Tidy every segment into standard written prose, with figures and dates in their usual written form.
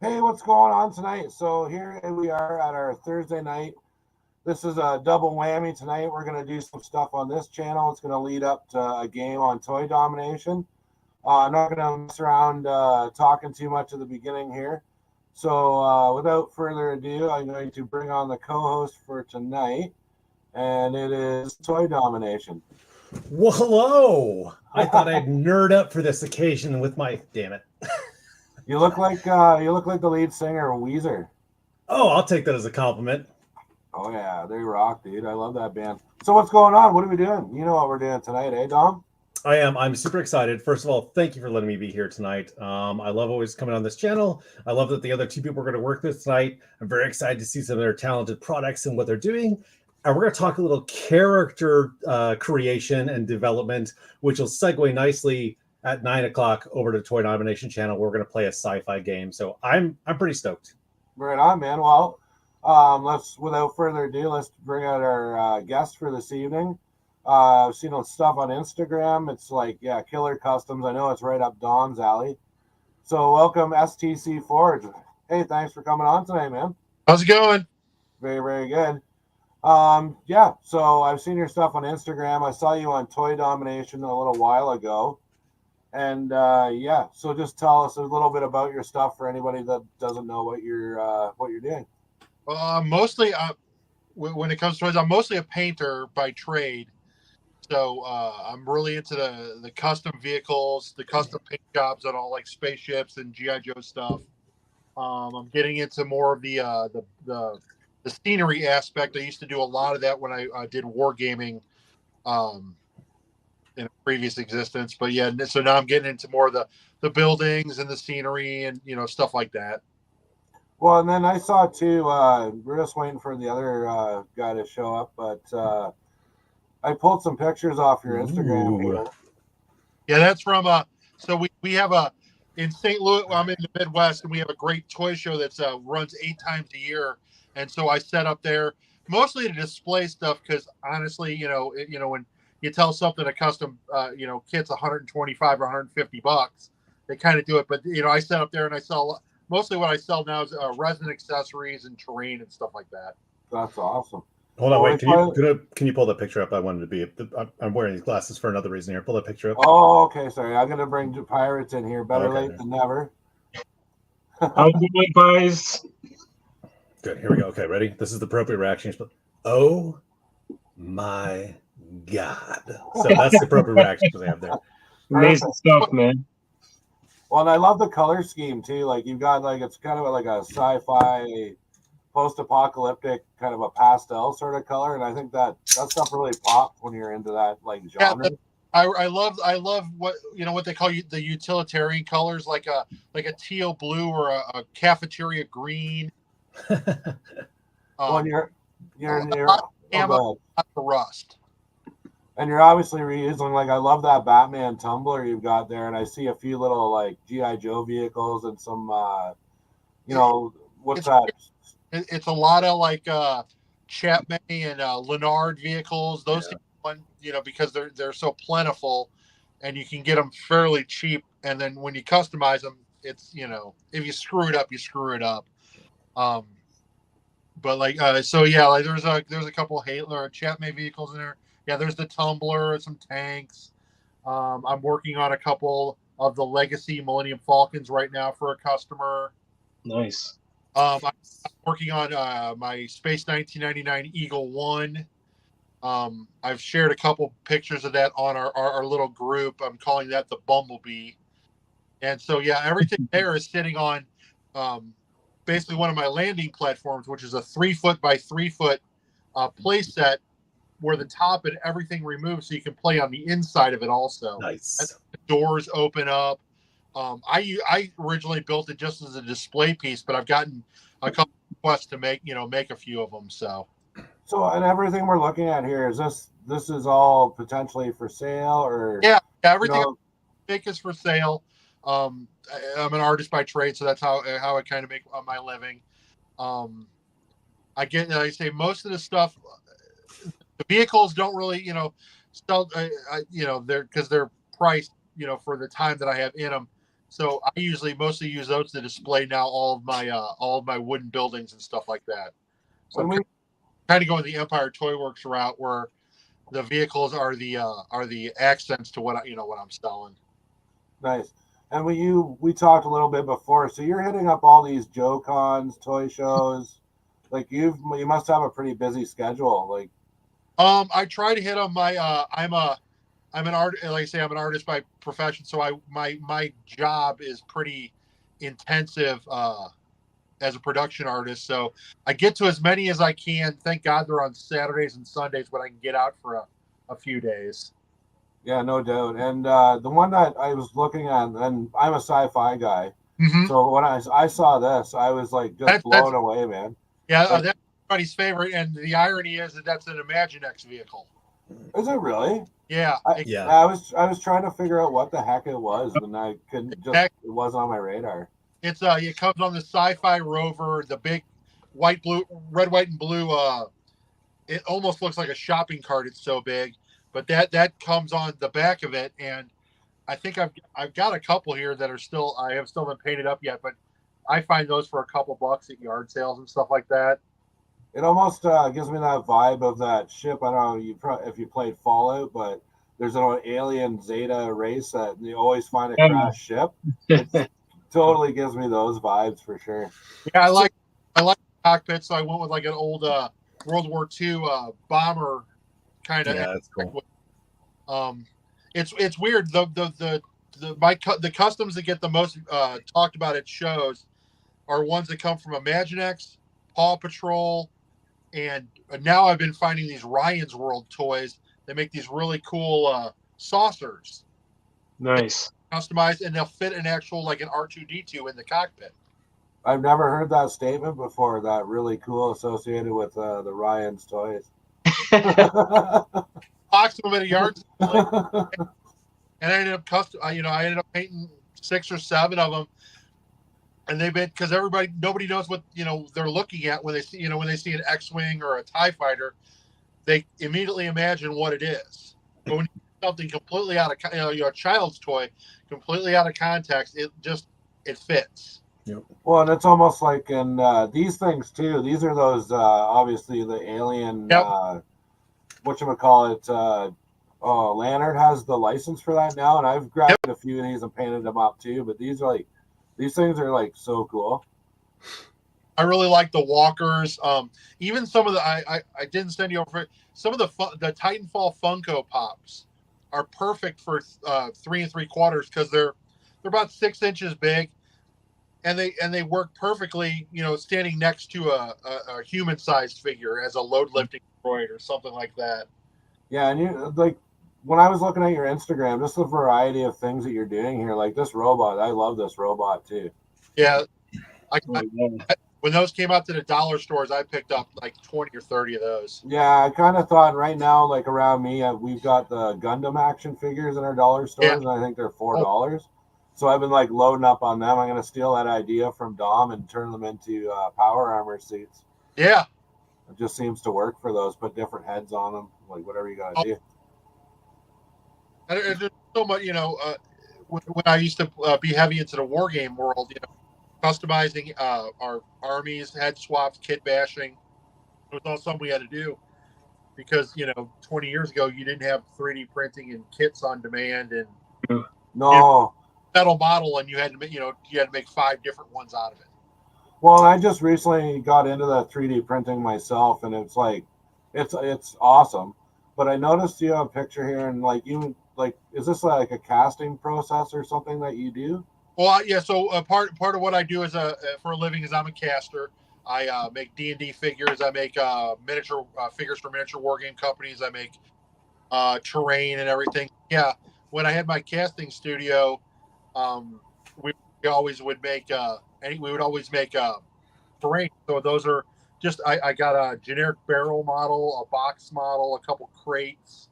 Hey, what's going on tonight? So here we are at our Thursday night. This is a double whammy tonight. We're going to do some stuff on this channel. It's going to lead up to a game on toy domination. I'm not going to mess around talking too much at the beginning here. So without further ado, I'm going to bring on the co-host for tonight, and it is toy domination. Well, hello. I thought I'd nerd up for this occasion with my damn it. You look like the lead singer of Weezer. Oh, I'll take that as a compliment. Oh yeah, they rock, dude. I love that band. So what's going on? What are we doing? You know what we're doing tonight, eh, Dom? I am. I'm super excited. First of all, thank you for letting me be here tonight. I love always coming on this channel. I love that the other two people we're going to work with tonight. I'm very excited to see some of their talented products and what they're doing. And we're going to talk a little character creation and development, which will segue nicely at 9 o'clock over to the Toy Domination channel. We're going to play a sci-fi game. So I'm pretty stoked. Right on, man. Well, let's without further ado, let's bring out our guest for this evening. I've seen stuff on Instagram. It's like, yeah, Killer Customs. I know it's right up Dom's alley. So welcome, STC Forge. Hey, thanks for coming on tonight, man. How's it going? Very, very good. Yeah, so I've seen your stuff on Instagram. I saw you on Toy Domination a little while ago. And yeah, so just tell us a little bit about your stuff for anybody that doesn't know what you're doing. Mostly, when it comes to toys, I'm mostly a painter by trade. So I'm really into the custom vehicles, the custom paint jobs on all like spaceships and GI Joe stuff. I'm getting into more of the scenery aspect. I used to do a lot of that when I did wargaming in a previous existence. But yeah, so now I'm getting into more of the buildings and the scenery and stuff like that. Well, and then I saw too. We're just waiting for the other guy to show up, but I pulled some pictures off your Instagram here. Yeah, that's from so we have in St. Louis. I'm in the Midwest, and we have a great toy show that's runs 8 times a year. And so I set up there mostly to display stuff because honestly, when you tell something a custom kit's 125 or 150 bucks, they kind of do it. But I set up there and I sell mostly what I sell now is resin accessories and terrain and stuff like that. That's awesome. Hold on, wait. Can you pull the picture up? I wanted to be. I'm wearing these glasses for another reason here. Pull the picture up. Oh, okay. Sorry, I'm gonna bring Pirates in here. Better late than never. How's it going, guys? Good. Here we go. Okay, ready? This is the appropriate reaction. Oh my God! So that's the appropriate reaction they have there. Amazing stuff, man. Well, and I love the color scheme too. Like you've got it's kind of like a sci-fi, post-apocalyptic kind of a pastel sort of color, and I think that stuff really pops when you're into that genre. Yeah, I love what what they call the utilitarian colors, like a teal blue or a cafeteria green. Well, you're the rust. And you're obviously reusing, I love that Batman tumbler you've got there, and I see a few little GI Joe vehicles and some what's that? It's a lot of Chapman and Lennard vehicles. Those one, because they're so plentiful, and you can get them fairly cheap. And then when you customize them, it's if you screw it up, you screw it up. But so yeah, there's a couple Halo or Chapman vehicles in there. Yeah, there's the tumbler, some tanks. I'm working on a couple of the Legacy Millennium Falcons right now for a customer. Nice. I'm working on my Space 1999 Eagle 1. I've shared a couple pictures of that on our little group. I'm calling that the Bumblebee. And so, yeah, everything there is sitting on basically one of my landing platforms, which is a 3-foot by 3-foot play set where the top and everything removes so you can play on the inside of it also. Nice. The doors open up. I originally built it just as a display piece, but I've gotten a couple requests to make a few of them. So and everything we're looking at here is this is all potentially for sale, or everything I make is for sale. I'm an artist by trade, so that's how I kind of make my living. I say most of the stuff, the vehicles don't really sell they're because they're priced for the time that I have in them. So I usually mostly use those to display now all of my wooden buildings and stuff like that. So When I'm kind of going the Empire Toy Works route where the vehicles are the accents to what I'm selling. Nice. And we talked a little bit before, so you're hitting up all these Joe Cons, toy shows. Like you must have a pretty busy schedule. Like, I try to hit on my I'm an art like I say I'm an artist by profession, so my job is pretty intensive as a production artist. So I get to as many as I can. Thank God they're on Saturdays and Sundays when I can get out for a few days. yeah, no doubt. And the one that I was looking at, and I'm a sci-fi guy, Mm-hmm. so when I saw this, I was like just blown away, man. Yeah, Like, that's everybody's favorite. And the irony is that that's an Imaginext vehicle. is it really? Yeah. Yeah. I was trying to figure out what the heck it was, and I couldn't. Just it wasn't on my radar. It's it comes on the Sci-Fi Rover, the big red, white, and blue. It almost looks like a shopping cart. It's so big, but that comes on the back of it, and I think I've got a couple here that are still I have still been painted up yet, but I find those for a couple bucks at yard sales and stuff like that. It almost gives me that vibe of that ship. I don't know if you played Fallout, but there's an alien Zeta race that you always find a crashed ship. It totally gives me those vibes for sure. Yeah, I like the cockpit, so I went with like an old World War II bomber kind of. Yeah, that's cool. It's weird. The customs that get the most talked about at shows are ones that come from Imaginext, Paw Patrol, and now I've been finding these Ryan's World toys. They make these really cool saucers. Nice. Customized, and they'll fit an actual like an R2D2 in the cockpit. I've never heard that statement before. That really cool associated with the Ryan's toys. Box them at a yard sale, and I ended up painting 6 or 7 of them. And they've been because nobody knows what they're looking at when they see an X-wing or a TIE fighter, they immediately imagine what it is. But when you see something completely out of a child's toy, completely out of context, it fits. Yep. Well, and it's almost like in these things too. These are those obviously the alien. Yep. Whatchamacallit, Lannert has the license for that now, and I've grabbed a few of these and painted them up too. But these things are like so cool. I really like the walkers. Even some of the I didn't send you over some of the Titanfall Funko Pops are perfect for 3 3/4 because they're about 6 inches big, and they work perfectly. Standing next to a human sized figure as a load lifting droid or something like that. Yeah, and you like when I was looking at your Instagram, just the variety of things that you're doing here, like this robot. I love this robot too. Yeah, when those came out to the dollar stores, I picked up like 20 or 30 of those. Yeah, I kind of thought right now, like around me, we've got the Gundam action figures in our dollar stores, and I think they're $4. So I've been like loading up on them. I'm gonna steal that idea from Dom and turn them into power armor suits. Yeah, it just seems to work for those. Put different heads on them, like whatever you gotta do. And there's so much, when I used to be heavy into the war game world, customizing our armies, head swaps, kit bashing. It was all something we had to do because 20 years ago you didn't have 3D printing and kits on demand and no metal model, and you had to make 5 different ones out of it. Well, I just recently got into the 3D printing myself, and it's like it's awesome. But I noticed you have a picture here, and is this like a casting process or something that you do? Well, yeah. So part of what I do is for a living is I'm a caster. I make D&D figures. I make miniature figures for miniature war game companies. I make terrain and everything. Yeah. When I had my casting studio, we always would make terrain. So those are just I got a generic barrel model, a box model, a couple crates,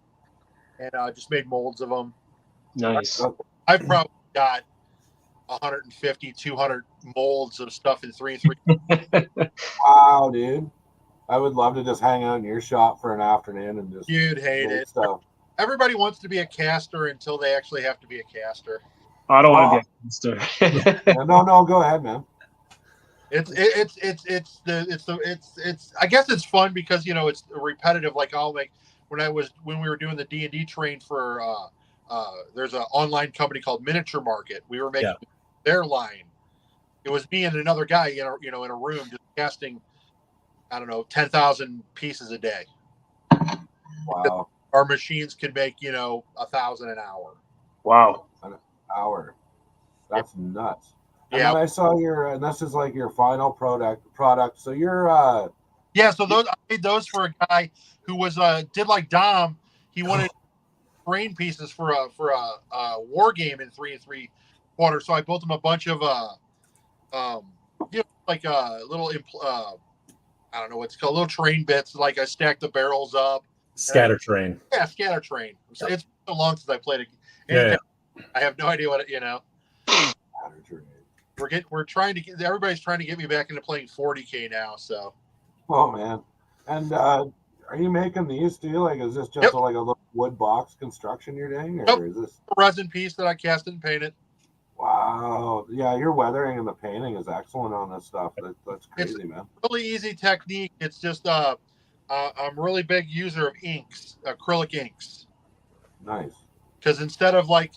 and just made molds of them. Nice. I've probably got 150, 200 molds of stuff in 3 Wow, dude. I would love to just hang out in your shop for an afternoon and just you'd hate it. Stuff. Everybody wants to be a caster until they actually have to be a caster. I don't want Well, to be a monster. no, go ahead, man. It's I guess it's fun because it's repetitive. Like when we were doing the D&D train for there's an online company called Miniature Market. We were making their line. It was me and another guy in a room just casting, I don't know, 10,000 pieces a day. Wow. Our machines can make 1,000 an hour. Wow. An hour. That's nuts. And Yeah. then I saw and this is like your final product. So you're Yeah, so I made those for a guy who was did like Dom. He wanted brain pieces for a war game in 3 3/4. So I built him a bunch of like little I don't know what it's called, little train bits. Like I stacked the barrels up. Scatter train. Yeah, scatter train. So it's been so long since I played it. Yeah. I have no idea what scatter train. We're trying to get, everybody's trying to get me back into playing 40K now. So. Oh man. And are you making these too? Like, is this just like a little wood box construction you're doing, or is this a resin piece that I cast and painted? Wow. Yeah, your weathering and the painting is excellent on this stuff. That's crazy, man. Really easy technique. It's just I'm a really big user of inks, acrylic inks. Nice. Because instead of like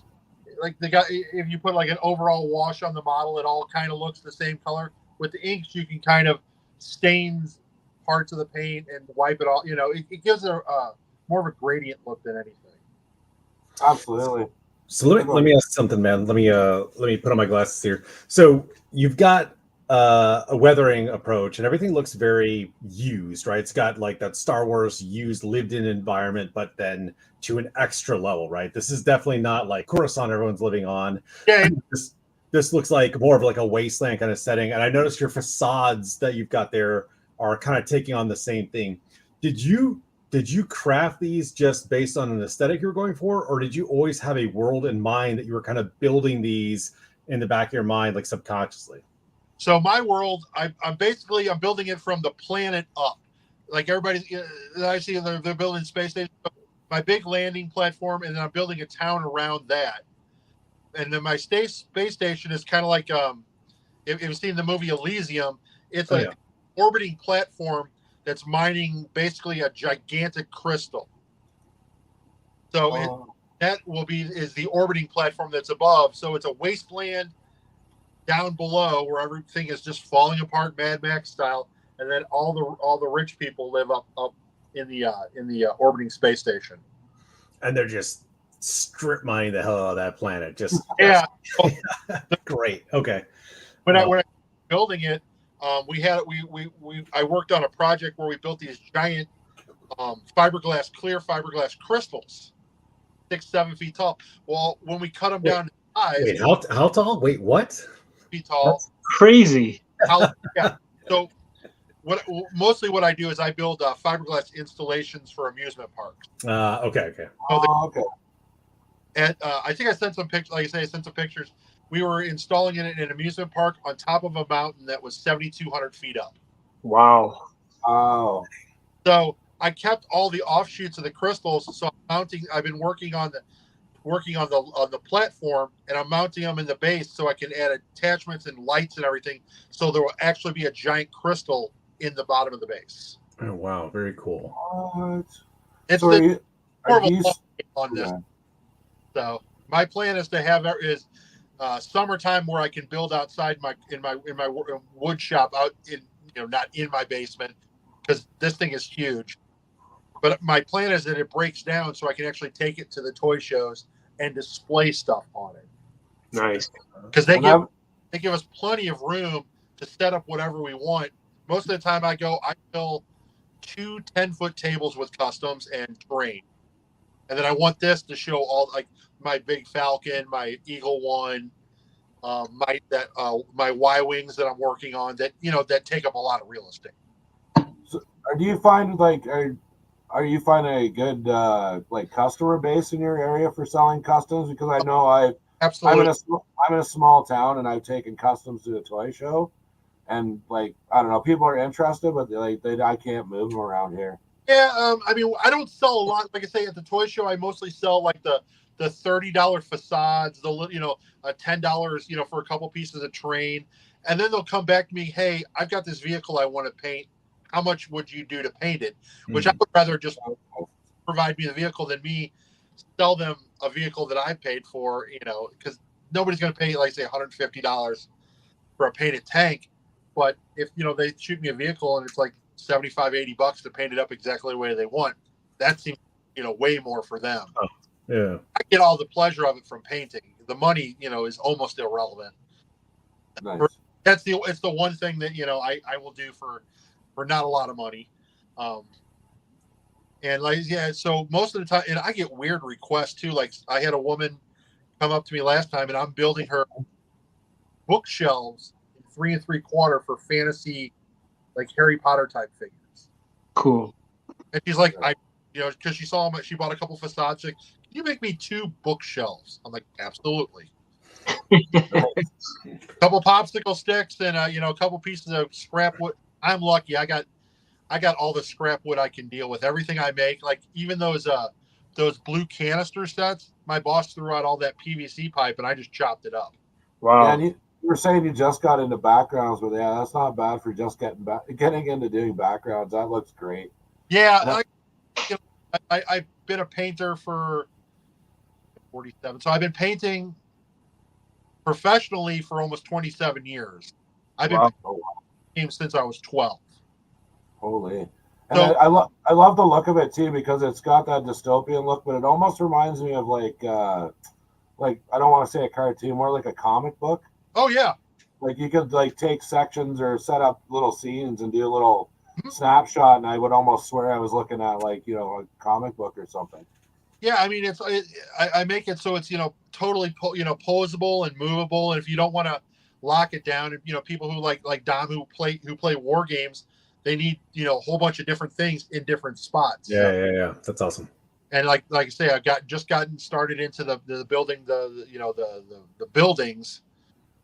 the guy, if you put like an overall wash on the model, it all kind of looks the same color. With the inks, you can kind of stain parts of the paint and wipe it all. It gives a more of a gradient look than anything. Absolutely. So let me ask something, man. Let me put on my glasses here. So you've got a weathering approach, and everything looks very used, right? It's got like that Star Wars used lived-in environment, but then to an extra level, right? This is definitely not like Coruscant everyone's living on. Yeah. This looks like more of like a wasteland kind of setting. And I noticed your facades that you've got there are kind of taking on the same thing. Did you craft these just based on an aesthetic you were going for, or did you always have a world in mind that you were kind of building these in the back of your mind, like subconsciously? So my world, I'm building it from the planet up. Like everybody, I see they're building space station, my big landing platform, and then I'm building a town around that. And then my space station is kind of like if you've seen the movie Elysium, it's orbiting platform that's mining basically a gigantic crystal. So that is the orbiting platform that's above. So it's a wasteland down below where everything is just falling apart, Mad Max style, and then all the rich people live up in the orbiting space station. And they're just strip mining the hell out of that planet. Just great. Okay. When I was building it, I worked on a project where we built these giant clear fiberglass crystals, 6-7 feet tall. Well, when we cut them down to size, wait, how tall? Wait, what? Feet tall. That's crazy. So mostly what I do is I build fiberglass installations for amusement parks. Okay. Okay. And I think I sent some pictures. Like I say, I sent some pictures. We were installing it in an amusement park on top of a mountain that was 7,200 feet up. Wow. Oh. So I kept all the offshoots of the crystals. So I've been working on the platform, and I'm mounting them in the base so I can add attachments and lights and everything. So there will actually be a giant crystal in the bottom of the base. Oh wow, very cool. What? It's So on this. So my plan is to have summertime where I can build outside in my wood shop out in not in my basement, because this thing is huge. But my plan is that it breaks down so I can actually take it to the toy shows and display stuff on it. Nice. Because they give us plenty of room to set up whatever we want. Most of the time I fill 2 10-foot tables with customs and terrain. And then I want this to show all like my big Falcon, my Eagle One, my Y wings that I'm working on that take up a lot of real estate. So, do you find are you finding a good customer base in your area for selling customs? Because I know Absolutely. I'm in a small town, and I've taken customs to a toy show, and I don't know, people are interested, but I can't move them around here. Yeah, I mean, I don't sell a lot. Like I say, at the toy show, I mostly sell like the the $30 facades, the $10 for a couple pieces of terrain, and then they'll come back to me, hey, I've got this vehicle I want to paint. How much would you do to paint it? Which I would rather just provide me the vehicle than me sell them a vehicle that I paid for, because nobody's going to pay, like, say, $150 for a painted tank. But if, they shoot me a vehicle and it's like $75-$80 to paint it up exactly the way they want, that seems, way more for them. Oh, yeah. I get all the pleasure of it from painting. The money, is almost irrelevant. Nice. It's the one thing that, I will do for not a lot of money. And like, yeah, so most of the time, and I get weird requests too. Like, I had a woman come up to me last time, and I'm building her bookshelves in 3 3/4 for fantasy, like Harry Potter type figures. Cool. And she's like, because she saw them, she bought a couple facades. She's like, can you make me 2 bookshelves? I'm like, absolutely. A couple popsicle sticks and a couple pieces of scrap wood. I'm lucky. I got all the scrap wood I can deal with. Everything I make, like even those blue canister sets, my boss threw out all that PVC pipe and I just chopped it up. Wow. Yeah, and you were saying you just got into backgrounds, but yeah, that's not bad for just getting into doing backgrounds. That looks great. Yeah, I've been a painter for 47, so I've been painting professionally for almost 27 years. I've been painting since I was 12. Holy. And I love the look of it too, because it's got that dystopian look, but it almost reminds me of like I don't want to say a cartoon, more like a comic book. Oh yeah. Like you could like take sections or set up little scenes and do a little snapshot, and I would almost swear I was looking at like a comic book or something. Yeah, I mean I make it so it's totally posable and movable, and if you don't want to lock it down, and people who like Dom who play war games, they need a whole bunch of different things in different spots. Yeah. That's awesome. And like I say, I've just gotten started into the building the buildings,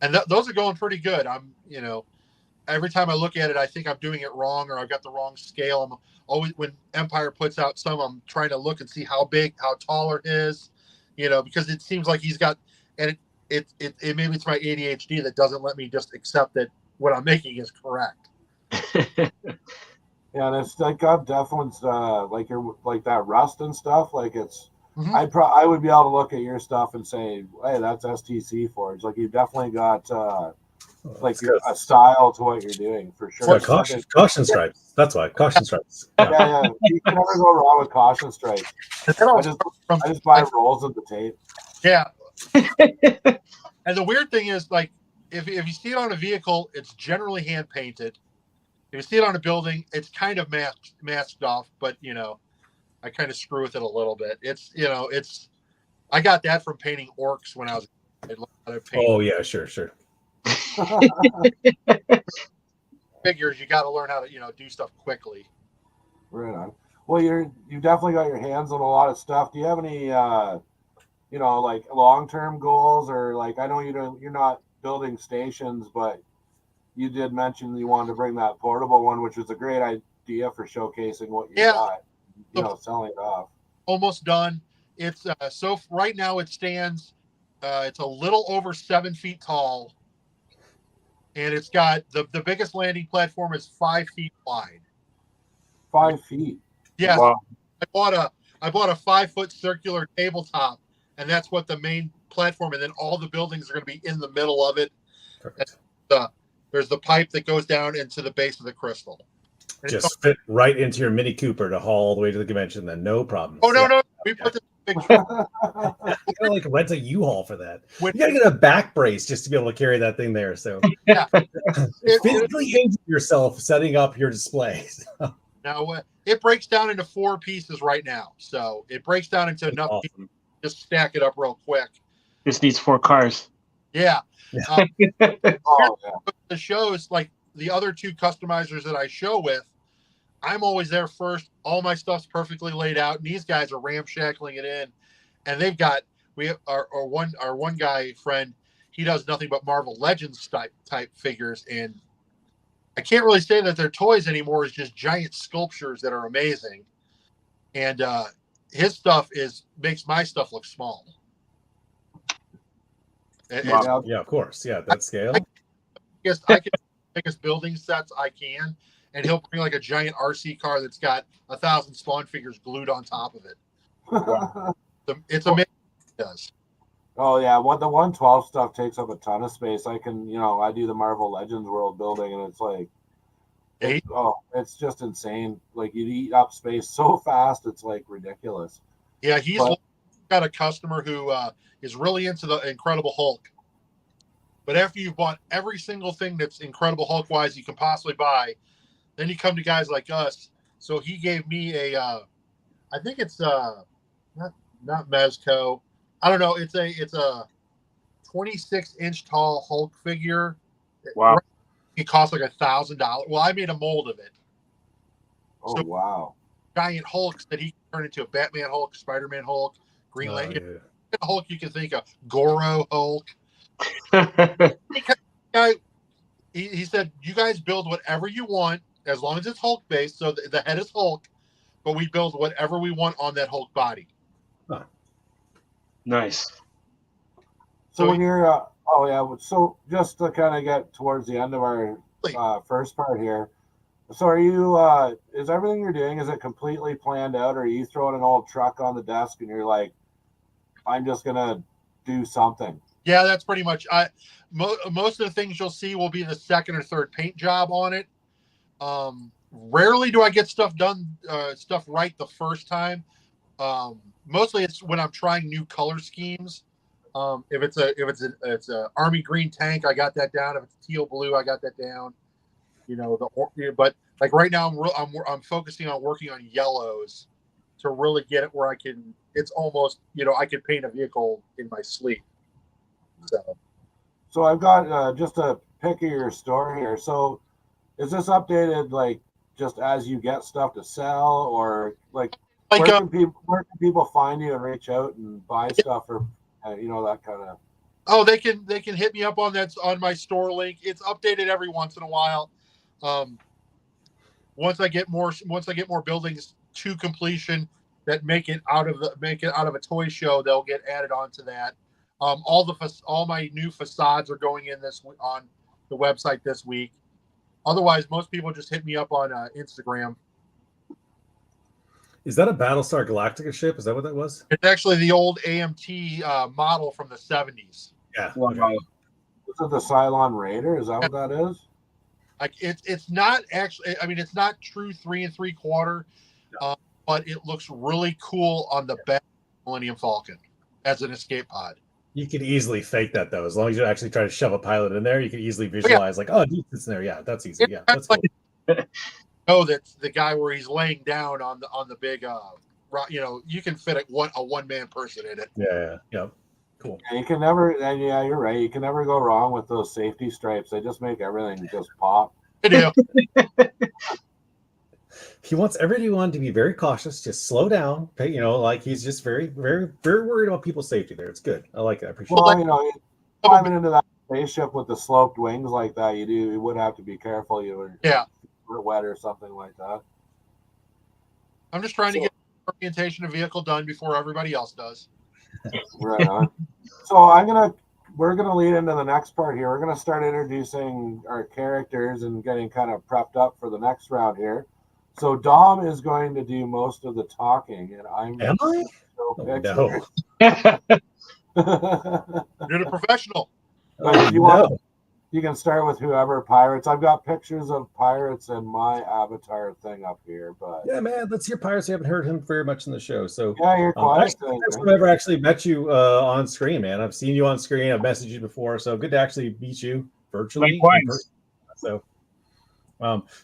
and those are going pretty good. I'm every time I look at it, I think I'm doing it wrong or I've got the wrong scale. I'm always, when Empire puts out some, I'm trying to look and see how big, how tall it is, because it seems like he's got, and it maybe it's my ADHD that doesn't let me just accept that what I'm making is correct. Yeah, and it's like got definitely like that rust and stuff. Like it's, Mm-hmm. I would be able to look at your stuff and say, hey, that's STC Forge. Like you've definitely got a style to what you're doing for sure. Caution stripes. That's why caution stripes. Yeah. You can never go wrong with caution stripes. I just buy rolls of the tape. Yeah. And the weird thing is, like, if you see it on a vehicle, it's generally hand painted. If you see it on a building, it's kind of masked off, but I kind of screw with it a little bit. It's I got that from painting orcs when I was Oh yeah, sure. Figures, you got to learn how to do stuff quickly. Right on. Well, you've definitely got your hands on a lot of stuff. Do you have any like long-term goals, or like, I know you're not building stations, but you did mention you wanted to bring that portable one, which was a great idea for showcasing what you got, selling it off. Almost done. It's so right now it stands. It's a little over 7 feet tall, and it's got the biggest landing platform is 5 feet wide. 5 feet. Yes. Wow. I bought a 5 foot circular tabletop, and that's what the main platform. And then all the buildings are going to be in the middle of it. There's the pipe that goes down into the base of the crystal. And just fit right into your Mini Cooper to haul all the way to the convention. Then no problem. Oh no! We put the big truck. You gotta like rent a U-Haul for that. You gotta get a back brace just to be able to carry that thing there. So yeah, physically injure yourself setting up your displays. Now it breaks down into 4 pieces right now. So it breaks down into enough pieces to just stack it up real quick. This needs 4 cars. Yeah. The shows, like the other 2 customizers that I show with, I'm always there first. All my stuff's perfectly laid out, and these guys are ramshackling it in. And they've got our one guy friend. He does nothing but Marvel Legends type figures, and I can't really say that they're toys anymore. It's just giant sculptures that are amazing. And his stuff makes my stuff look small. It's- Yeah, of course. Yeah, that scale. I can make us building sets I can, and he'll bring like a giant RC car that's got 1,000 Spawn figures glued on top of it. It's amazing what it does. Oh yeah, what the 112 stuff takes up a ton of space. I can, I do the Marvel Legends world building, and it's like, it's just insane. Like you eat up space so fast, it's like ridiculous. Yeah, he's got a customer who is really into the Incredible Hulk. But after you've bought every single thing that's Incredible Hulk wise you can possibly buy, then you come to guys like us. So he gave me I think it's not Mezco. I don't know. It's a 26-inch tall Hulk figure. Wow. It costs like $1,000. Well, I made a mold of it. Oh So, wow! Giant Hulks that he can turn into a Batman Hulk, Spider-Man Hulk, Green Lantern Hulk. You can think of Goro Hulk. He said, "You guys build whatever you want as long as it's Hulk based. So the head is Hulk, but we build whatever we want on that Hulk body." Huh. Nice. So when you're, so just to kind of get towards the end of our first part here. So are you, is everything you're doing, is it completely planned out, or are you throwing an old truck on the desk and you're like, I'm just going to do something? Yeah, that's pretty much. Most of the things you'll see will be the second or third paint job on it. Rarely do I get stuff done, stuff right the first time. Mostly it's when I'm trying new color schemes. If it's a army green tank, I got that down. If it's teal blue, I got that down. But like right now, I'm focusing on working on yellows to really get it where I can. It's almost I can paint a vehicle in my sleep. So I've got just a pic of your store here. So is this updated like just as you get stuff to sell, or where can people find you and reach out and buy stuff, or that kind of? Oh, they can hit me up on my store link. It's updated every once in a while. Once I get more buildings to completion that make it out of a toy show, they'll get added onto that. All my new facades are going in on the website this week. Otherwise, most people just hit me up on Instagram. Is that a Battlestar Galactica ship? Is that what that was? It's actually the old AMT model from the 70s. Yeah. Wow. Is it the Cylon Raider? Is that what that is? Like it's not actually. I mean, it's not true 3 3/4, but it looks really cool on the back of Millennium Falcon as an escape pod. You could easily fake that though, as long as you actually try to shove a pilot in there. You can easily visualize dude, it's in there. Yeah, that's easy. Yeah, that's cool. Oh, that's the guy where he's laying down on the big. You can fit a one-man person in it. Yeah. Cool. And you can never, and yeah, you're right. You can never go wrong with those safety stripes. They just make everything just pop. They do. He wants everyone to be very cautious, just slow down. Like he's just very, very, very worried about people's safety there. It's good. I like it. I appreciate it. Climbing into that spaceship with the sloped wings like that, you would have to be careful. Were wet or something like that. I'm just trying to get the orientation of vehicle done before everybody else does. Right on. So we're gonna lead into the next part here. We're gonna start introducing our characters and getting kind of prepped up for the next round here. So Dom is going to do most of the talking, and I'm. Am I? No. You're the professional. But if you want, you can start with whoever pirates. I've got pictures of pirates and my avatar thing up here, but yeah, man, let's hear pirates. We haven't heard him very much in the show, so yeah, you're quiet. I've never actually met you on screen, man. I've seen you on screen. I've messaged you before, so good to actually meet you virtually.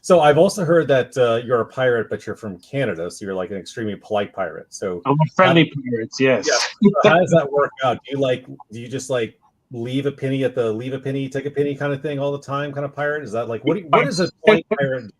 So I've also heard that you're a pirate, but you're from Canada, so you're like an extremely polite pirate. So I'm a friendly pirate, yes. Yeah. So how does that work out? Do you just like leave a penny, take a penny kind of thing all the time kind of pirate? Is that like what is a polite pirate?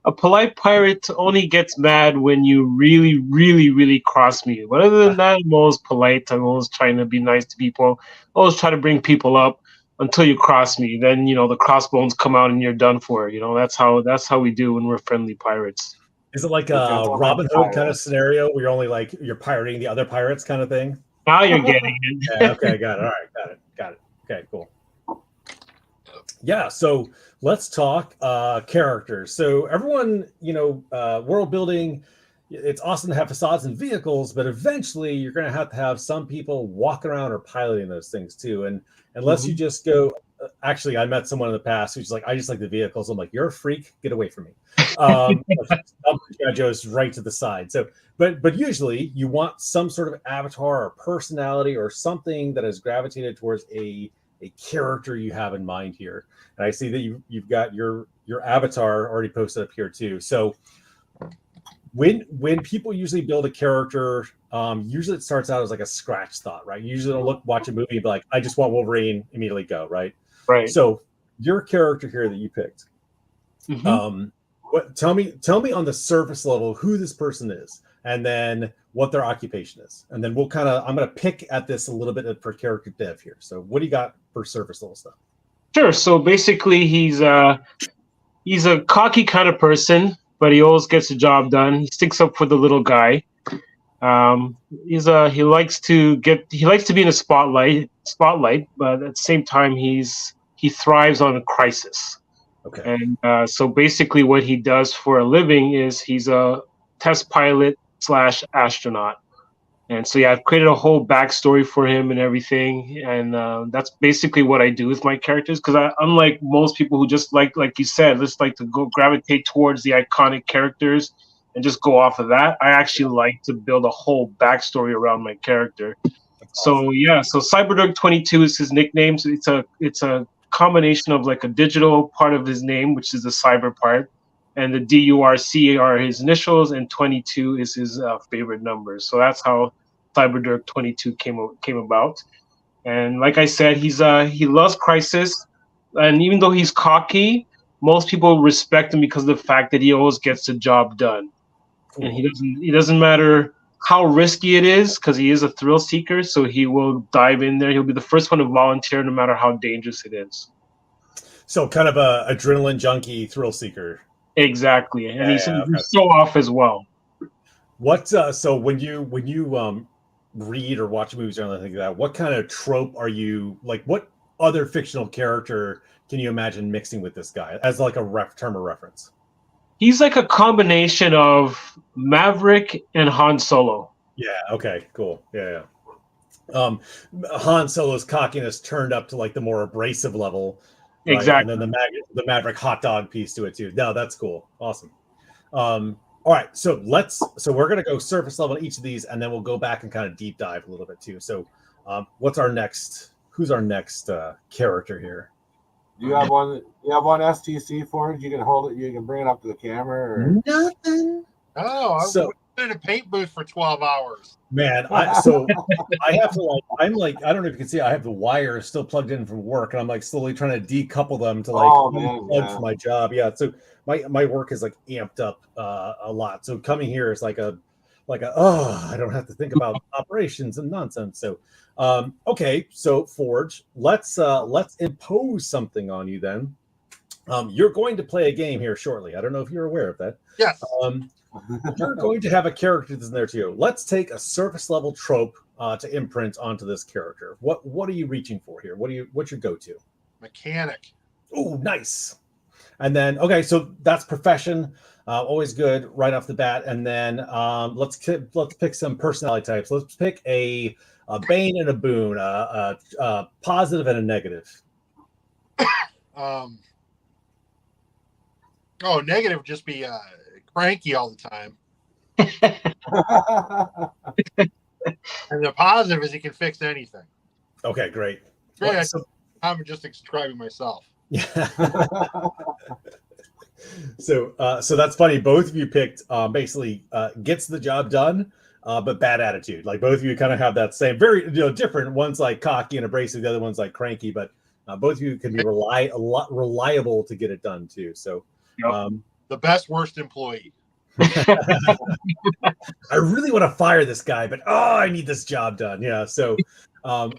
A polite pirate only gets mad when you really, really, really cross me. But other than that, I'm always polite. I'm always trying to be nice to people. Always try to bring people up until you cross me. Then the crossbones come out and you're done for. That's how we do when we're friendly pirates. Is it like a Robin Hood kind of scenario where you're only like you're pirating the other pirates kind of thing? Now you're getting it. Yeah, okay, got it. All right, got it. Okay, cool. Yeah, so let's talk characters. So everyone, world building, it's awesome to have facades and vehicles, but eventually you're going to have some people walking around or piloting those things too. And unless you just go, actually, I met someone in the past who's like, I just like the vehicles. I'm like, you're a freak, get away from me. Joe's right to the side. So, but usually you want some sort of avatar or personality or something that has gravitated towards a character you have in mind here. And I see that you've got your avatar already posted up here too. So when people usually build a character, usually it starts out as like a scratch thought, right? Usually they'll watch a movie and be like, I just want Wolverine, immediately go, right? Right. So your character here that you picked, tell me on the surface level who this person is, and then what their occupation is, and then I'm gonna pick at this a little bit for character dev here. So what do you got for surface level stuff? Sure. So basically, he's a cocky kind of person, but he always gets the job done. He sticks up for the little guy. He likes to be in the spotlight, but at the same time, he thrives on a crisis. Okay. And so basically, what he does for a living is he's a test pilot / astronaut. And so, yeah, I've created a whole backstory for him and everything. And that's basically what I do with my characters. Because unlike most people who just like you said, just like to go gravitate towards the iconic characters and just go off of that, I actually like to build a whole backstory around my character. So, yeah, so Cyberdark 22 is his nickname. So it's a combination of like a digital part of his name, which is the cyber part, and the DURC are his initials, and 22 is his favorite number. So that's how Cyberdark 22 came about. And like I said, he loves Crisis, and even though he's cocky, most people respect him because of the fact that he always gets the job done. And he doesn't matter how risky it is, because he is a thrill seeker, so he will dive in there. He'll be the first one to volunteer no matter how dangerous it is. So kind of a adrenaline junkie thrill seeker. Exactly. And he's so off as well. What so when you read or watch movies or anything like that, what kind of trope are you like? What other fictional character can you imagine mixing with this guy as like a term of reference? He's like a combination of Maverick and Han Solo. Yeah. Okay. Cool. Yeah. Han Solo's cockiness turned up to like the more abrasive level. Right? Exactly. And then the Maverick hot dog piece to it too. No, that's cool. Awesome. All right. So we're gonna go surface level on each of these, and then we'll go back and kind of deep dive a little bit too. So, who's our next character here? Do you have one? You have one STC Forge? You can hold it. You can bring it up to the camera. Or... Nothing. Oh, I've been in a paint booth for 12 hours. Man, I have to I don't know if you can see, I have the wire still plugged in from work, and I'm like slowly trying to decouple them to unplug for my job. Yeah, so my work is like amped up a lot. So coming here is like a I don't have to think about operations and nonsense. So okay, so Forge, let's impose something on you then. You're going to play a game here shortly. I don't know if you're aware of that. Yes. You're going to have a character that's in there too. Let's take a surface level trope to imprint onto this character. What are you reaching for here? What's your go-to? Mechanic. Oh, nice. And then so that's profession. Always good right off the bat. And then let's pick some personality types. Let's pick a Bane and a Boon, a positive and a negative. Negative would just be cranky all the time. And the positive is he can fix anything. Okay, great. Yeah, I'm just describing myself. Yeah. So that's funny. Both of you picked basically gets the job done, but bad attitude. Like both of you kind of have that same very different. One's like cocky and abrasive, the other one's like cranky, but both of you can be reliable to get it done too. So the best worst employee. I really want to fire this guy, but I need this job done. Yeah. So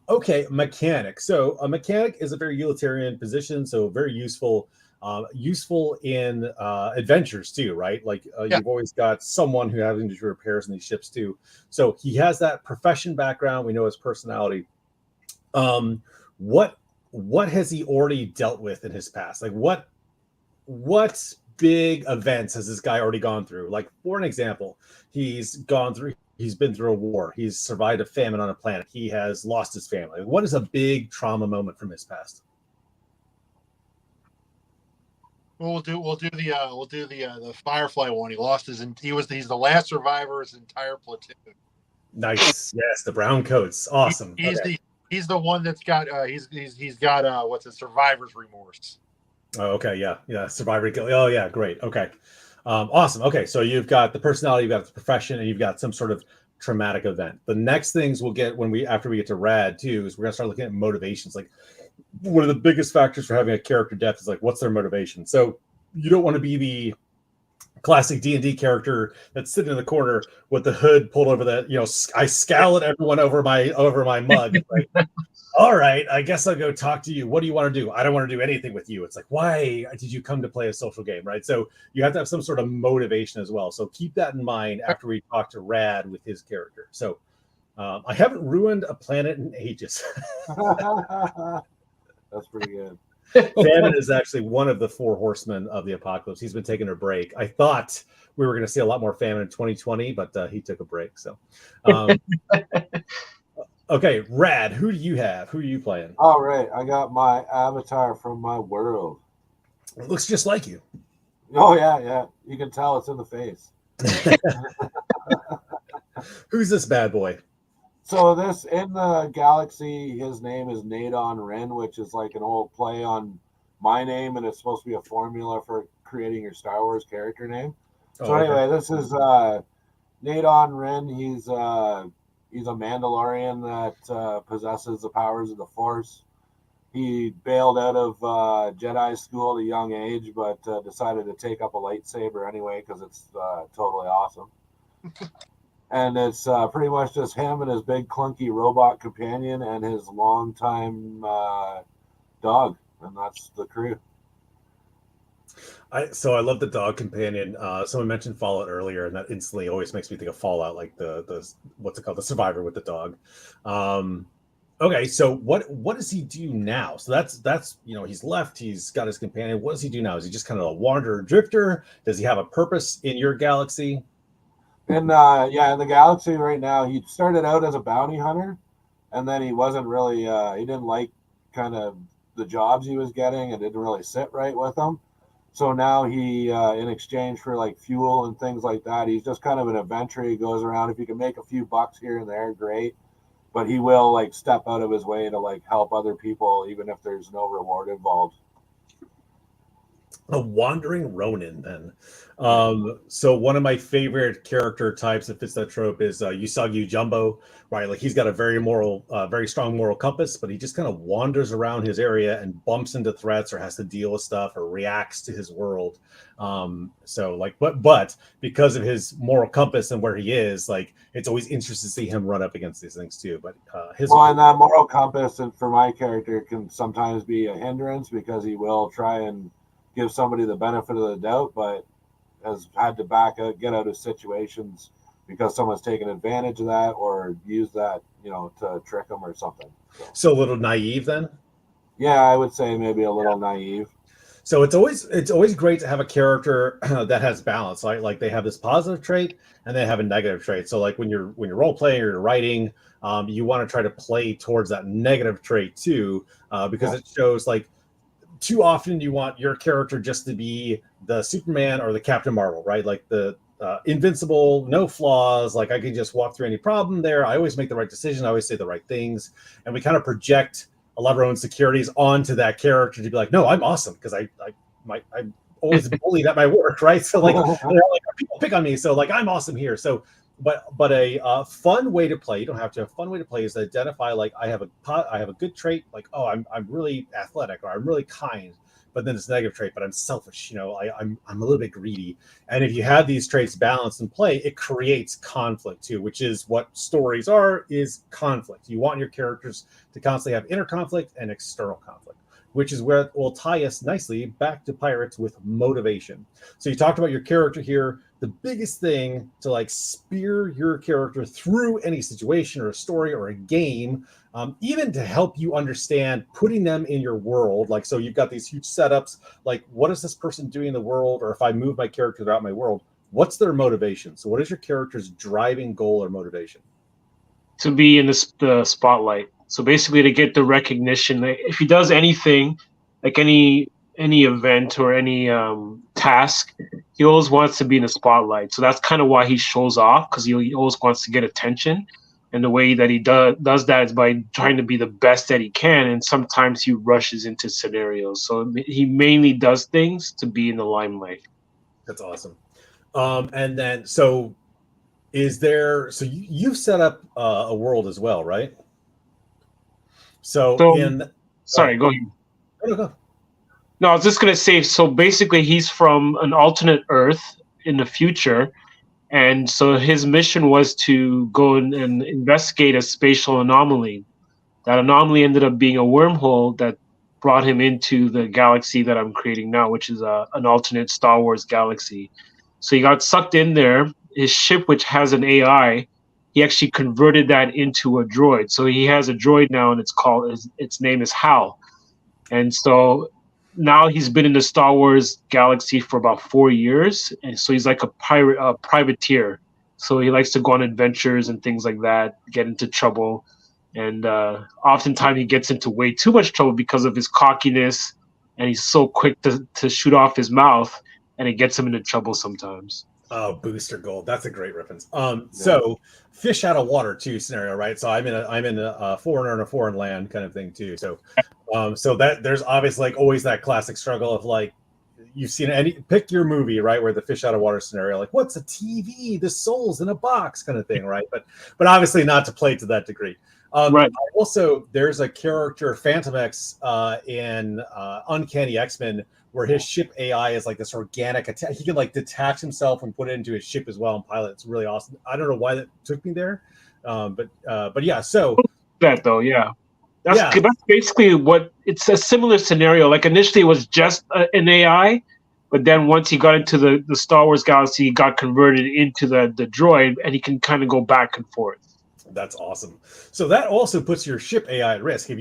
okay, mechanic. So a mechanic is a very utilitarian position, so very useful. useful in adventures too, right? Like Yeah. you've always got someone who having to do repairs in these ships too. So he has that profession background. We know his personality. What has he already dealt with in his past? Like what big events has this guy already gone through? Like, for an example, he's been through a war, he's survived a famine on a planet, he has lost his family. What is a big trauma moment from his past? Well, we'll do the Firefly one. He's the last survivor of his entire platoon. Nice. Yes, the brown coats. Awesome. He's the one that's got he's got what's a survivor's remorse. Oh, okay. Yeah. Survivor guilt. Oh, yeah. Great. Okay. Awesome. Okay. So you've got the personality, you've got the profession, and you've got some sort of traumatic event. The next things we'll get after we get to Rad too, is we're gonna start looking at motivations. Like one of the biggest factors for having a character depth is like, what's their motivation? So you don't want to be the classic D&D character that's sitting in the corner with the hood pulled over I scowl at everyone over my mug. Like, all right, I guess I'll go talk to you. What do you want to do? I don't want to do anything with you. It's like, why did you come to play a social game, right? So you have to have some sort of motivation as well. So keep that in mind after we talk to Rad with his character. So I haven't ruined a planet in ages. That's pretty good. Famine is actually one of the 4 horsemen of the apocalypse. He's been taking a break. I thought we were going to see a lot more famine in 2020, but he took a break. So, okay, Rad, who do you have? Who are you playing? All right, I got my avatar from my world. It looks just like you. Oh yeah. You can tell it's in the face. Who's this bad boy? So this in the galaxy, his name is Nadon Ren, which is like an old play on my name, and it's supposed to be a formula for creating your Star Wars character name. So anyway, this is Nadon Ren. He's a Mandalorian that possesses the powers of the Force. He bailed out of Jedi school at a young age, but decided to take up a lightsaber anyway because it's totally awesome. And it's pretty much just him and his big clunky robot companion and his longtime dog, and that's the crew. So I love the dog companion. Someone mentioned Fallout earlier, and that instantly always makes me think of Fallout, like the what's it called, the survivor with the dog. Okay, so what does he do now? So that's he's left, he's got his companion. What does he do now? Is he just kind of a wanderer, drifter? Does he have a purpose in your galaxy? And in the galaxy right now, he started out as a bounty hunter, and then he wasn't really he didn't like kind of the jobs he was getting, and didn't really sit right with him. So now he in exchange for like fuel and things like that, he's just kind of an adventurer. He goes around. If he can make a few bucks here and there, great, but he will like step out of his way to like help other people, even if there's no reward involved. A wandering Ronin, then. So one of my favorite character types that fits that trope is Usagi Jumbo, right? Like he's got a very strong moral compass, but he just kind of wanders around his area and bumps into threats or has to deal with stuff or reacts to his world. But because of his moral compass and where he is, like it's always interesting to see him run up against these things too. But and that moral compass, and for my character, can sometimes be a hindrance because he will try and give somebody the benefit of the doubt, but has had to get out of situations because someone's taken advantage of that or used that, to trick them or something. So a little naive then? Yeah, I would say maybe a little naive. So it's always great to have a character that has balance, right? Like they have this positive trait and they have a negative trait. So like when you're role playing or you're writing, you want to try to play towards that negative trait too, because it shows like too often you want your character just to be the Superman or the Captain Marvel, right? Like the invincible, no flaws. Like I can just walk through any problem there. I always make the right decision. I always say the right things. And we kind of project a lot of our own insecurities onto that character to be like, no, I'm awesome because I'm always bullied at my work, right? So like people pick on me. So like I'm awesome here. So but a fun way to play, you don't have to, a fun way to play is to identify like I have a good trait, like I'm really athletic or I'm really kind, but then it's a negative trait, but I'm selfish, I'm a little bit greedy. And if you have these traits balanced in play, it creates conflict too, which is what stories are, is conflict. You want your characters to constantly have inner conflict and external conflict. which is where it will tie us nicely back to pirates with motivation. So you talked about your character here. The biggest thing to like spear your character through any situation or a story or a game, even to help you understand putting them in your world. Like, so you've got these huge setups, like what is this person doing in the world? Or if I move my character throughout my world, what's their motivation? So what is your character's driving goal or motivation? To be in the spotlight. So basically to get the recognition. Like, if he does anything, like any event or any task, he always wants to be in the spotlight. So that's kind of why he shows off, because he always wants to get attention. And the way that he does that is by trying to be the best that he can. And sometimes he rushes into scenarios. So he mainly does things to be in the limelight. That's awesome. And then, so is there, so you've set up a world as well, right? So sorry, go ahead. Go. No, I was just going to say, so basically he's from an alternate Earth in the future. And so his mission was to go and investigate a spatial anomaly. That anomaly ended up being a wormhole that brought him into the galaxy that I'm creating now, which is an alternate Star Wars galaxy. So he got sucked in there. His ship, which has an AI, he actually converted that into a droid. So he has a droid now, and its name is Hal. And so now he's been in the Star Wars galaxy for about 4 years, and so he's like a privateer. So he likes to go on adventures and things like that, get into trouble, and oftentimes he gets into way too much trouble because of his cockiness, and he's so quick to shoot off his mouth, and it gets him into trouble sometimes. Oh, Booster Gold. That's a great reference. So fish out of water too scenario, right? So I'm in a foreigner in a foreign land kind of thing too. So so that there's obviously like always that classic struggle of like, you've seen pick your movie, right? Where the fish out of water scenario, like what's a TV? The soul's in a box kind of thing, right? But obviously not to play to that degree. Right. Also, there's a character, Phantom X, in Uncanny X-Men, where his ship AI is like this organic attack. He can like detach himself and put it into his ship as well and pilot. It's really awesome. I don't know why that took me there, but yeah. So that though, yeah. That's basically what it's a similar scenario. Like initially it was just an AI, but then once he got into the Star Wars galaxy, he got converted into the droid, and he can kind of go back and forth. That's awesome. So that also puts your ship AI at risk. If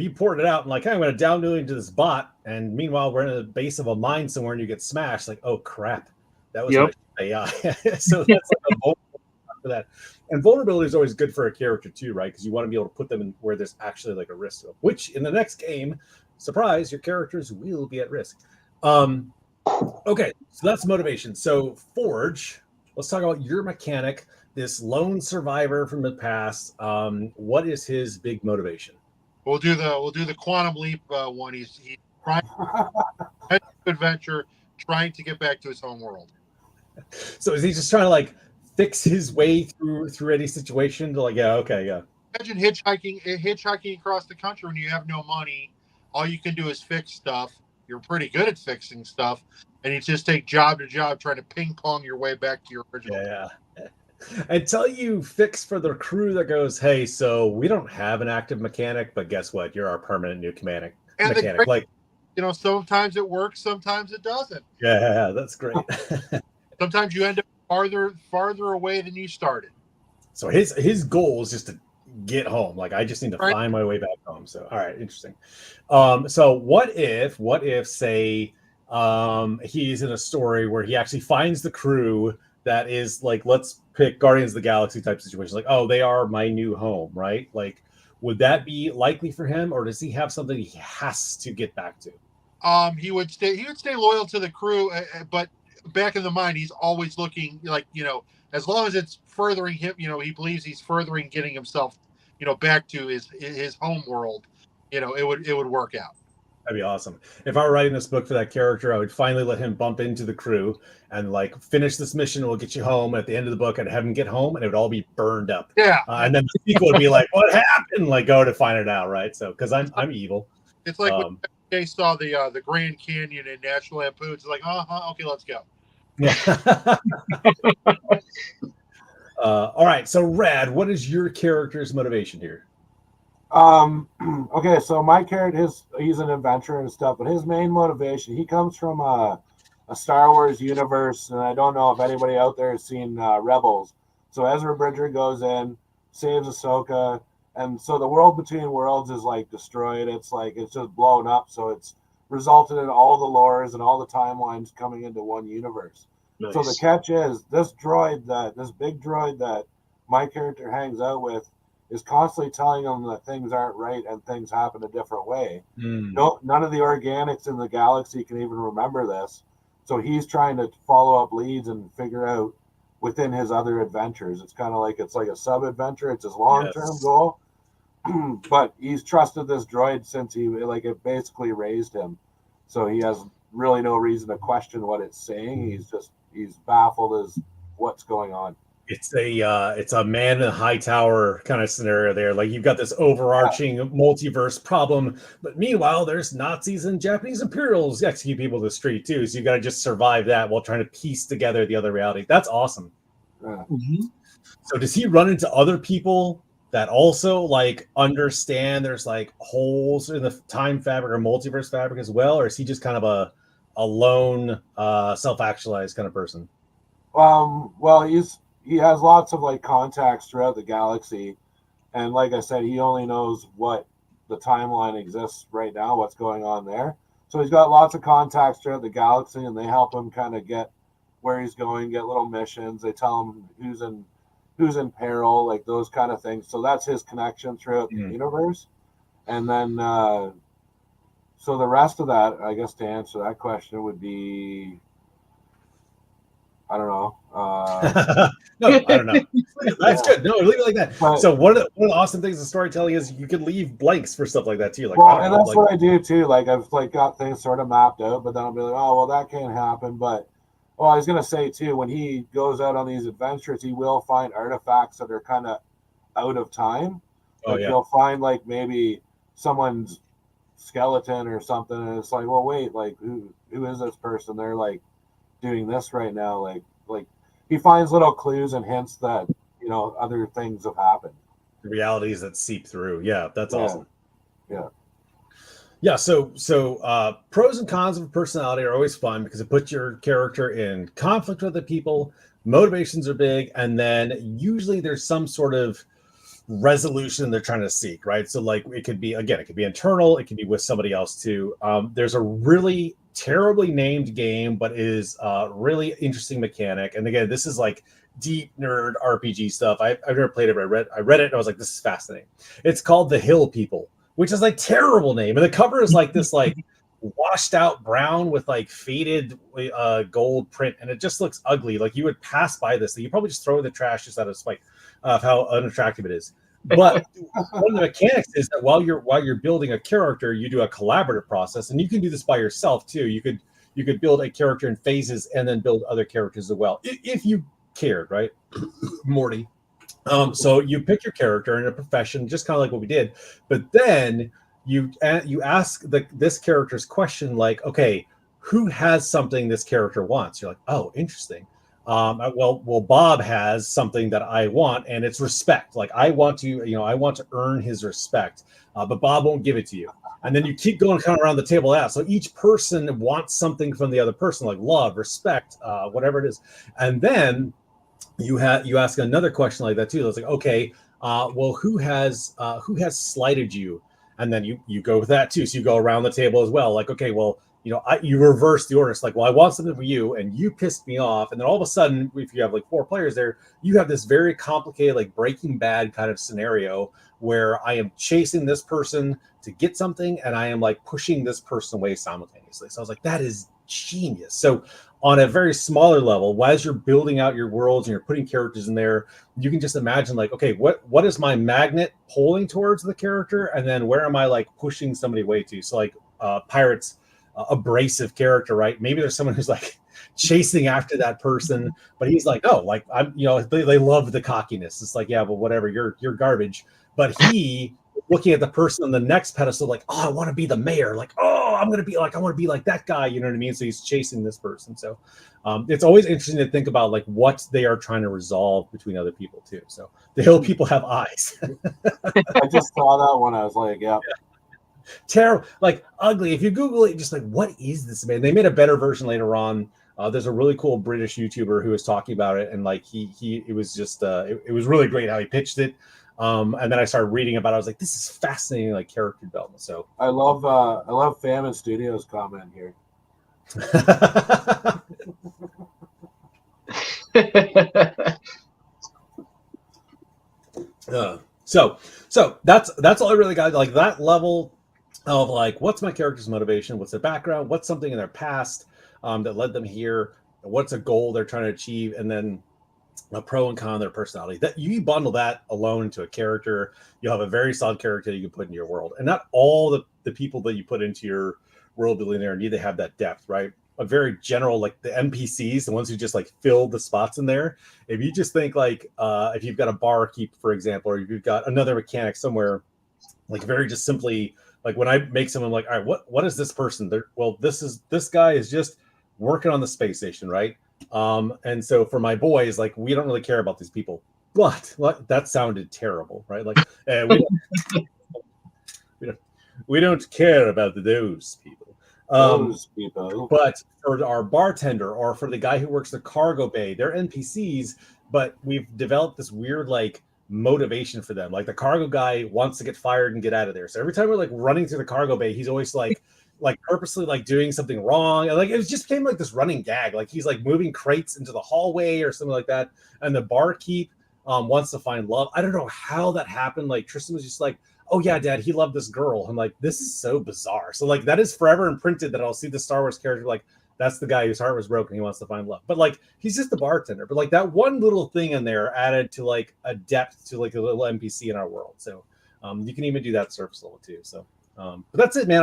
you port it out and like, hey, I'm going to download into this bot, and meanwhile we're in the base of a mine somewhere and you get smashed, like, oh crap, that was my AI. So that's like a vulnerability for that. And vulnerability is always good for a character too, right? Because you want to be able to put them in where there's actually like a risk of, which in the next game, surprise, your characters will be at risk. Okay, so that's motivation. So Forge, let's talk about your mechanic, this lone survivor from the past. What is his big motivation? We'll do the quantum leap one. He's trying to adventure, trying to get back to his home world. So is he just trying to like fix his way through any situation to like, Imagine hitchhiking across the country when you have no money. All you can do is fix stuff. You're pretty good at fixing stuff, and you just take job to job trying to ping pong your way back to your original. Yeah. Until you fix for the crew that goes, hey, so we don't have an active mechanic, but guess what? You're our permanent new mechanic. Like, sometimes it works, sometimes it doesn't. Yeah, that's great. Sometimes you end up farther away than you started. So his goal is just to get home. Like, I just need to find my way back home. So, all right, interesting. So what if say he's in a story where he actually finds the crew that is like, let's pick Guardians of the Galaxy type situation. Like, oh, they are my new home, right? Like, would that be likely for him, or does he have something he has to get back to? He would stay loyal to the crew, but back in the mind, he's always looking like, as long as it's furthering him, he believes he's furthering getting himself, back to his home world. It would work out. That'd be awesome. If I were writing this book for that character, I would finally let him bump into the crew and like finish this mission. We'll get you home. At the end of the book, I'd have him get home, and it would all be burned up. Yeah. And then the sequel would be like, "What happened?" Like, go to find it out, right? So, because I'm evil. It's like when they saw the Grand Canyon in National Lampoon. It's like, okay, let's go. Yeah. All right. So, Rad, what is your character's motivation here? Okay, so my character, he's an adventurer and stuff, but his main motivation, he comes from a Star Wars universe, and I don't know if anybody out there has seen Rebels. So Ezra Bridger goes in, saves Ahsoka, and so the world between worlds is like destroyed. It's like it's just blown up. So it's resulted in all the lores and all the timelines coming into one universe. Nice. So the catch is this big droid that my character hangs out with is constantly telling them that things aren't right and things happen a different way. No, none of the organics in the galaxy can even remember this. So he's trying to follow up leads and figure out within his other adventures. It's kind of like it's like a sub adventure. It's his long term goal. But he's trusted this droid since it basically raised him. So he has really no reason to question what it's saying. He's baffled as what's going on. It's a man in a high tower kind of scenario there. Like you've got this overarching multiverse problem, but meanwhile there's Nazis and Japanese Imperials execute people in the street too. So you got to just survive that while trying to piece together the other reality. That's awesome. So does he run into other people that also like understand there's like holes in the time fabric or multiverse fabric as well, or is he just kind of a lone self-actualized kind of person? Well, he has lots of like contacts throughout the galaxy, and like I said, he only knows what the timeline exists right now, what's going on there. So he's got lots of contacts throughout the galaxy, and they help him kind of get where he's going, get little missions. They tell him who's in peril, like those kind of things. So that's his connection throughout the universe. And then so the rest of that, I guess, to answer that question would be, I don't know. No, I don't know. That's good. No, leave it like that. But, so one of the awesome things of storytelling is you can leave blanks for stuff like that too. Like, well, and that's what I do too. Like I've like got things sort of mapped out, but then I'll be like, oh well, that can't happen. But I was gonna say too, when he goes out on these adventures, he will find artifacts that are kind of out of time. Like he'll find like maybe someone's skeleton or something, and it's like, well, wait, like who is this person? They're like doing this right now. Like he finds little clues and hints that other things have happened. The realities that seep through. Yeah, that's awesome. Yeah. So pros and cons of personality are always fun because it puts your character in conflict with the people. Motivations are big, and then usually there's some sort of resolution they're trying to seek, right? So like it could be internal, it could be with somebody else too. There's a really terribly named game, but is really interesting mechanic. And again, this is like deep nerd RPG stuff. I've never played it, but I read it and I was like, this is fascinating. It's called The Hill People, which is like terrible name. And the cover is like this like washed out brown with like faded gold print, and it just looks ugly. Like you would pass by this, you probably just throw the trash just out of spite of how unattractive it is. But one of the mechanics is that while you're building a character, you do a collaborative process, and you can do this by yourself too. You could build a character in phases and then build other characters as well, if you cared, right? Morty. So you pick your character in a profession, just kind of like what we did, but then you ask this character's question, like, okay, who has something this character wants? You're like, oh, interesting. Well, Bob has something that I want, and it's respect. Like I want to earn his respect, but Bob won't give it to you. And then you keep going kind of around the table out. So each person wants something from the other person, like love, respect, whatever it is. And then you ask another question like that too. It's like, okay, well, who has slighted you? And then you go with that too. So you go around the table as well. Like, okay, well, you reverse the order. It's like, well, I want something for you, and you pissed me off. And then all of a sudden, if you have like 4 players there, you have this very complicated, like Breaking Bad kind of scenario where I am chasing this person to get something, and I am like pushing this person away simultaneously. So I was like, that is genius. So on a very smaller level, as you're building out your worlds and you're putting characters in there, you can just imagine like, okay, what is my magnet pulling towards the character? And then where am I like pushing somebody away to? So like Pirate's abrasive character, right? Maybe there's someone who's like chasing after that person, but he's like, oh, like I'm, they love the cockiness. It's like, yeah, well, whatever, you're garbage. But he looking at the person on the next pedestal, like, oh, I want to be the mayor. Like, oh, I want to be like that guy. You know what I mean? So he's chasing this person. So it's always interesting to think about like what they are trying to resolve between other people too. So the hill people have eyes. I just saw that one. I was like, yeah. Terrible, like ugly. If you Google it, just like, what is this, man? They made a better version later on. There's a really cool British YouTuber who was talking about it, and like it was just it was really great how he pitched it. And then I started reading about it. I was like, this is fascinating, like character development. So I love Famine Studios comment here. So that's all I really got. Like that level of like, what's my character's motivation? What's their background? What's something in their past that led them here? What's a goal they're trying to achieve? And then a pro and con of their personality. That you bundle that alone into a character, you'll have a very solid character you can put into your world. And not all the people that you put into your world building there need to have that depth, right? A very general, like the NPCs, the ones who just like fill the spots in there. If you just think like if you've got a barkeep, for example, or if you've got another mechanic somewhere, like very just simply like when I make someone like, all right, what is this person? Well, this guy is just working on the space station, right? And so for my boys, like we don't really care about these people, but that sounded terrible, right? Like we don't care about those people. Those people. But for our bartender or for the guy who works the cargo bay, they're NPCs, but we've developed this weird like motivation for them. Like the cargo guy wants to get fired and get out of there. So every time we're like running through the cargo bay, he's always like purposely like doing something wrong. And like it just became like this running gag. Like he's like moving crates into the hallway or something like that. And the barkeep wants to find love. I don't know how that happened. Like Tristan was just like, oh yeah, Dad, he loved this girl. I'm like, this is so bizarre. So like that is forever imprinted that I'll see the Star Wars character like that's the guy whose heart was broken. He wants to find love. But like he's just the bartender. But like that one little thing in there added to like a depth to like a little NPC in our world. So you can even do that surface level too. So but that's it, man.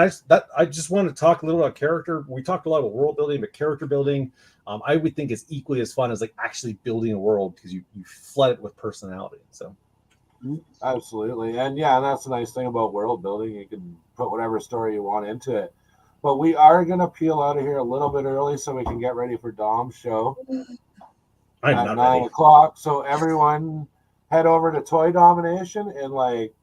I just want to talk a little about character. We talked a lot about world building, but character building I would think is equally as fun as like actually building a world because you flood it with personality. So Absolutely. And yeah, that's the nice thing about world building. You can put whatever story you want into it. But we are going to peel out of here a little bit early so we can get ready for Dom's show I'm at not 9 ready. o'clock. So everyone head over to Toy Domination in like,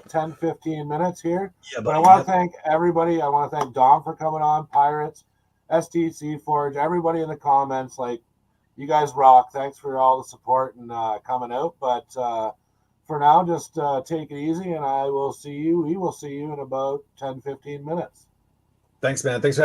10, 15 minutes here. Yeah, But I want to thank everybody. I want to thank Dom for coming on, Pirates, STC Forge, everybody in the comments. Like, you guys rock. Thanks for all the support and coming out. But for now, just take it easy, and we will see you in about 10, 15 minutes. Thanks, man. Thanks for